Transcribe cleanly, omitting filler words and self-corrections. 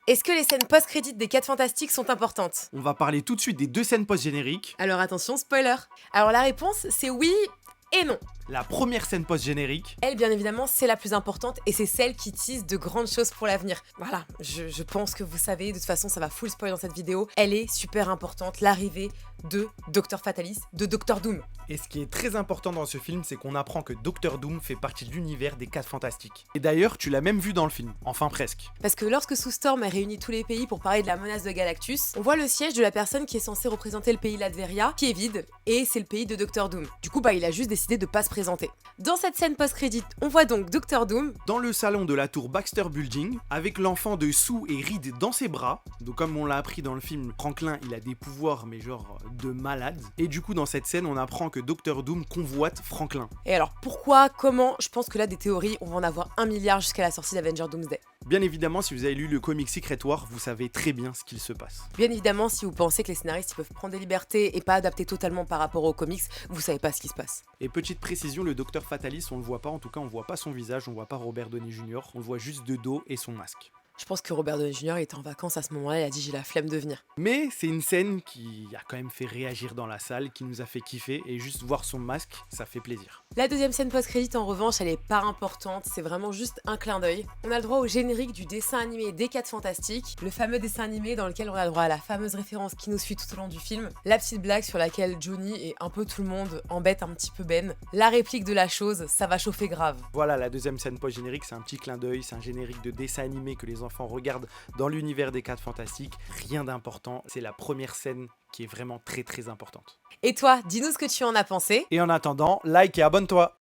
Est-ce que les scènes post-crédit des 4 Fantastiques sont importantes? On va parler tout de suite des 2 scènes post-génériques. Alors attention, spoiler. Alors la réponse, c'est oui et non. La première scène post-générique, Elle, bien évidemment, c'est la plus importante et c'est celle qui tease de grandes choses pour l'avenir. Voilà, je pense que vous savez, de toute façon, ça va full spoil dans cette vidéo. Elle est super importante, l'arrivée de Dr Fatalis, de Dr Doom. et ce qui est très important dans ce film, c'est qu'on apprend que Docteur Doom fait partie de l'univers des 4 Fantastiques. Et d'ailleurs, tu l'as même vu dans le film, enfin presque. Parce que lorsque Sue Storm a réuni tous les pays pour parler de la menace de Galactus, on voit le siège de la personne qui est censée représenter le pays Latveria, qui est vide, et c'est le pays de Dr Doom. Du coup, il a juste décidé de pas se présenter. Dans cette scène post-crédit, on voit donc Dr Doom Dans le salon de la tour Baxter Building, avec l'enfant de Sue et Reed dans ses bras. Donc comme on l'a appris dans le film, Franklin il a des pouvoirs mais genre de malade. Et du coup dans cette scène on apprend que Dr Doom convoite Franklin. Et alors pourquoi, comment? Je pense que là des théories, on va en avoir 1 milliard jusqu'à la sortie d'Avenger Doomsday. Bien évidemment si vous avez lu le comic Secret War, vous savez très bien ce qu'il se passe. Bien évidemment, si vous pensez que les scénaristes ils peuvent prendre des libertés et pas adapter totalement par rapport aux comics, vous savez pas ce qui se passe. Et petite précision, le Docteur Fatalis on le voit pas, en tout cas on voit pas son visage, on voit pas Robert Downey Jr, on le voit juste de dos et son masque. Je pense que Robert Downey Jr. était en vacances à ce moment-là, il a dit j'ai la flemme de venir. Mais c'est une scène qui a quand même fait réagir dans la salle, qui nous a fait kiffer, et juste voir son masque, ça fait plaisir. La deuxième scène post-crédit en revanche, elle est pas importante, c'est vraiment juste un clin d'œil. On a le droit au générique du dessin animé des 4 Fantastiques, le fameux dessin animé dans lequel on a le droit à la fameuse référence qui nous suit tout au long du film, la petite blague sur laquelle Johnny et un peu tout le monde embête un petit peu Ben, la réplique de la chose, ça va chauffer grave. Voilà, la deuxième scène post-générique, c'est un petit clin d'œil, c'est un générique de dessin animé que les enfants regardent dans l'univers des 4 Fantastiques. Rien d'important, c'est la première scène qui est vraiment très très importante. Et toi, dis-nous ce que tu en as pensé. Et en attendant, like et abonne-toi!